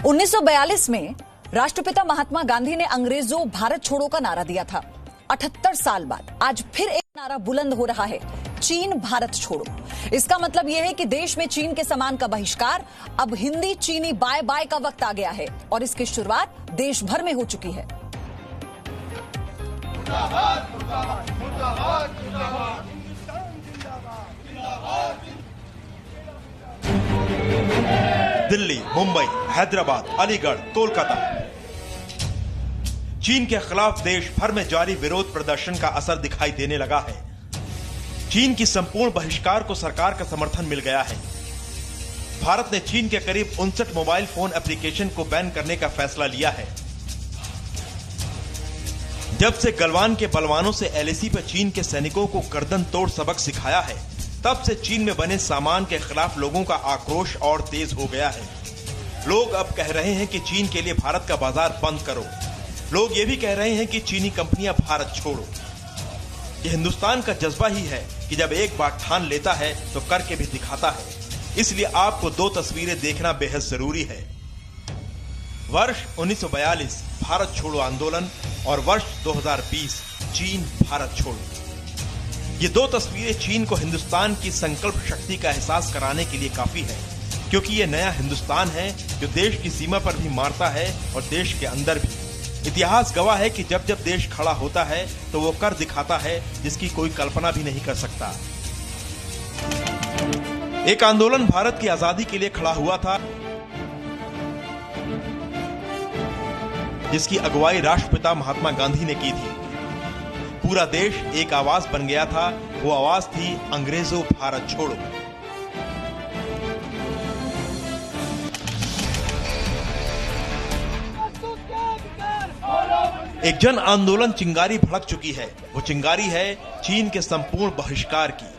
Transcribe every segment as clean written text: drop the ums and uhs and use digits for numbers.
1942 में राष्ट्रपिता महात्मा गांधी ने अंग्रेजों भारत छोड़ो का नारा दिया था। 78 साल बाद आज फिर एक नारा बुलंद हो रहा है, चीन भारत छोड़ो। इसका मतलब यह है कि देश में चीन के सामान का बहिष्कार, अब हिंदी चीनी बाय बाय का वक्त आ गया है और इसकी शुरुआत देश भर में हो चुकी है। दिल्ली, मुंबई, हैदराबाद, अलीगढ़, कोलकाता, चीन के खिलाफ देश भर में जारी विरोध प्रदर्शन का असर दिखाई देने लगा है। चीन की संपूर्ण बहिष्कार को सरकार का समर्थन मिल गया है। भारत ने चीन के करीब 59 मोबाइल फोन एप्लीकेशन को बैन करने का फैसला लिया है। जब से गलवान के बलवानों से एलएसी पर चीन के सैनिकों को गर्दन तोड़ सबक सिखाया है, तब से चीन में बने सामान के खिलाफ लोगों का आक्रोश और तेज हो गया है। लोग अब कह रहे हैं कि चीन के लिए भारत का बाजार बंद करो। लोग ये भी कह रहे हैं कि चीनी कंपनियां भारत छोड़ो। ये हिंदुस्तान का जज्बा ही है कि जब एक बार ठान लेता है तो करके भी दिखाता है। इसलिए आपको दो तस्वीरें देखना बेहद जरूरी है। वर्ष 1942 भारत छोड़ो आंदोलन और वर्ष 2020 चीन भारत छोड़ो। ये दो तस्वीरें चीन को हिंदुस्तान की संकल्प शक्ति का एहसास कराने के लिए काफी है, क्योंकि ये नया हिंदुस्तान है जो देश की सीमा पर भी मारता है और देश के अंदर भी। इतिहास गवाह है कि जब जब देश खड़ा होता है तो वो कर दिखाता है जिसकी कोई कल्पना भी नहीं कर सकता। एक आंदोलन भारत की आजादी के लिए खड़ा हुआ था, जिसकी अगुवाई राष्ट्रपिता महात्मा गांधी ने की थी। पूरा देश एक आवाज बन गया था। वो आवाज थी, अंग्रेजों भारत छोड़ो। एक जन आंदोलन चिंगारी भड़क चुकी है। वो चिंगारी है चीन के संपूर्ण बहिष्कार की।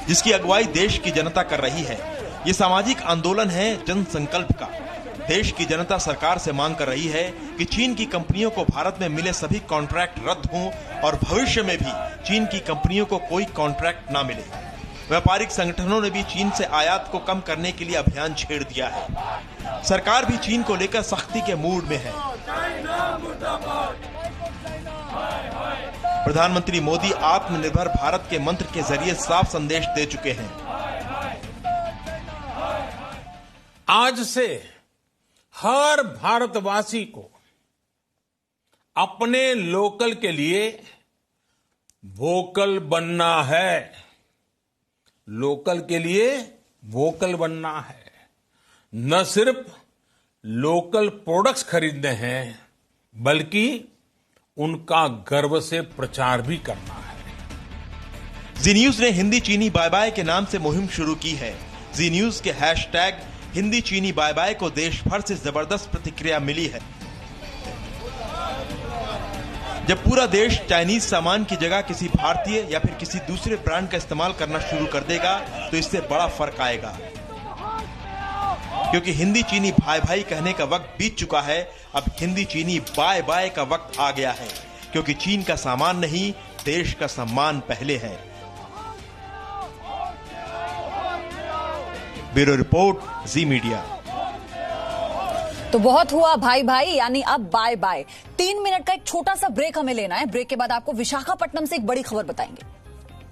जिसकी अगुवाई देश की जनता कर रही है। ये सामाजिक आंदोलन है जन संकल्प का। देश की जनता सरकार से मांग कर रही है कि चीन की कंपनियों को भारत में मिले सभी कॉन्ट्रैक्ट रद्द हों और भविष्य में भी चीन की कंपनियों को कोई कॉन्ट्रैक्ट ना मिले। व्यापारिक संगठनों ने भी चीन से आयात को कम करने के लिए अभियान छेड़ दिया है। सरकार भी चीन को लेकर सख्ती के मूड में है। प्रधानमंत्री मोदी आत्मनिर्भर भारत के मंत्र के जरिए साफ संदेश दे चुके हैं। आज से हर भारतवासी को अपने लोकल के लिए वोकल बनना है। लोकल के लिए वोकल बनना है। न सिर्फ लोकल प्रोडक्ट्स खरीदने हैं, बल्कि उनका गर्व से प्रचार भी करना है। जी न्यूज ने हिंदी चीनी बाय बाय के नाम से मुहिम शुरू की है। जी न्यूज के हैशटैग हिंदी चीनी बाय बाय को देश भर से जबरदस्त प्रतिक्रिया मिली है। जब पूरा देश चाइनीज सामान की जगह किसी भारतीय या फिर किसी दूसरे ब्रांड का इस्तेमाल करना शुरू कर देगा तो इससे बड़ा फर्क आएगा, क्योंकि हिंदी चीनी भाई भाई कहने का वक्त बीत चुका है। अब हिंदी चीनी बाय बाय का वक्त आ गया है, क्योंकि चीन का सामान नहीं, देश का सम्मान पहले है। ब्यूरो रिपोर्ट, जी मीडिया। तो बहुत हुआ भाई भाई, यानी अब बाय बाय। 3 मिनट का एक छोटा सा ब्रेक हमें लेना है। ब्रेक के बाद आपको विशाखापट्टनम से एक बड़ी खबर बताएंगे।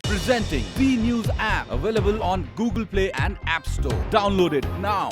Presenting B News app, available on Google Play and App Store. Download it now.